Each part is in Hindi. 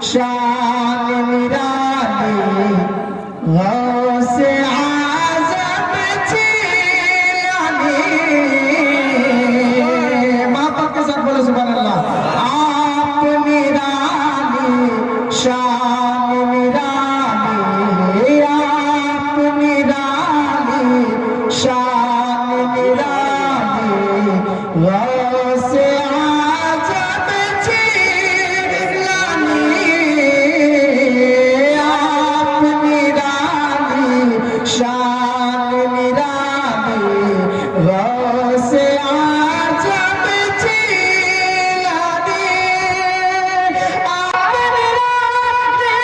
शान निराली गौसे आज़म जिलानी। माँ बाप के साथ बोलो सुभान अल्लाह। आप निराली शान निराली, आप निराली शान निराली गौसे आज़म जिलानी। आप निराली शान निराली गौसे आज़म जिलानी। आप निराली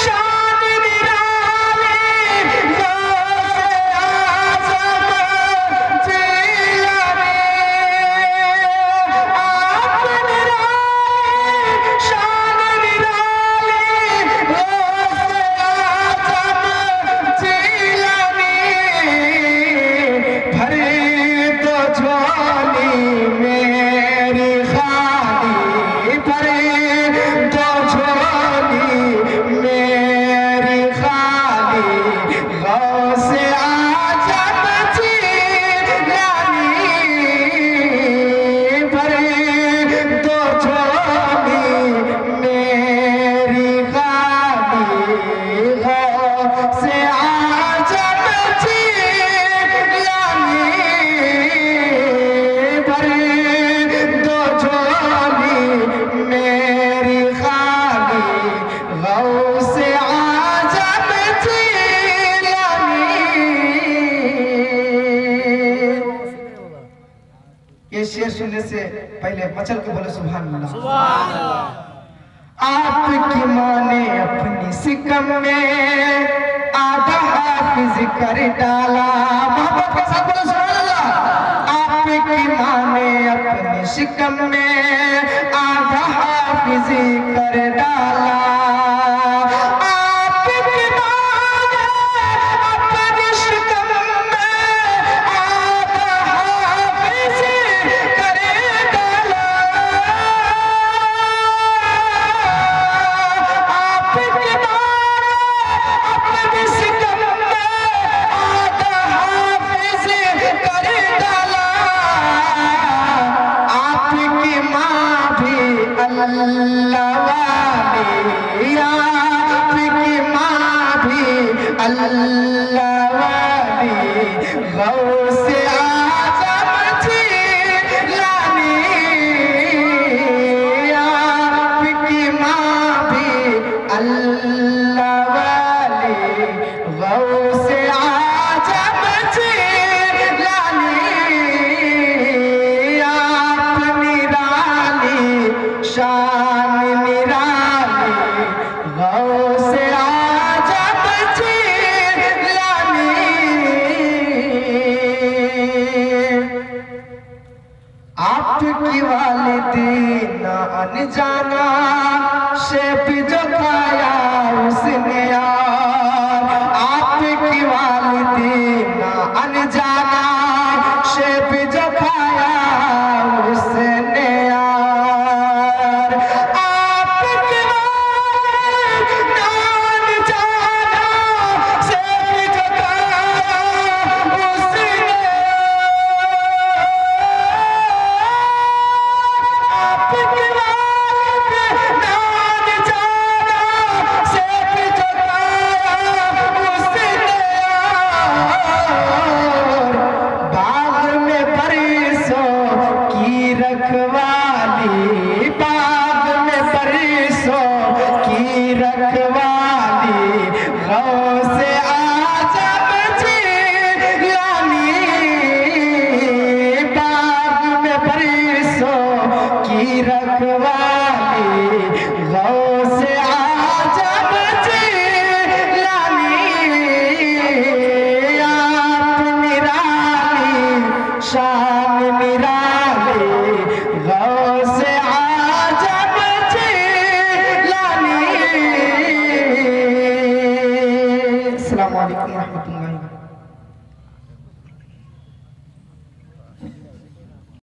शान निराली गौसे आज़म जिलानी। आप निराली शान निराली गौसे आज़म जिलानी। भरे तो झोली मेरी खाली, भरे तो झोली मेरी खाली गौसे आज़म जिलानी। भरे तो झोली मेरी खाली गौसे आज़म जिलानी। भरे तो झोली मेरी खाली गौसे आज़म जिलानी। ये शेर सुनने से पहले मचल के बोले सुभान अल्लाह। आपकी माँ ने अपनी सिकम में आधा हाफिज कर डाला। मोहब्बत के साथ बोलो सुभान अल्लाह। आपकी माँ ने अपनी सिकम में आधा हाफिज कर डाला। आपकी माँ ने अपनी सिकम में आधा हाफिज कर डाला। आपकी माँ ने अपनी सिकम में आधा हाफिज कर डाला। आपकी माँ भी अल्लाह वाली, आपकी माँ भी अल्लाह वाली गौसे आज़म जिलानी। आपकी माँ भी अल्लाह वाली गौसे आज़म जिलानी। आप निराली शान निराली गौसे आज़म जिलानी। आपकी वालिदीन अनजाना शेप जो खाया उसने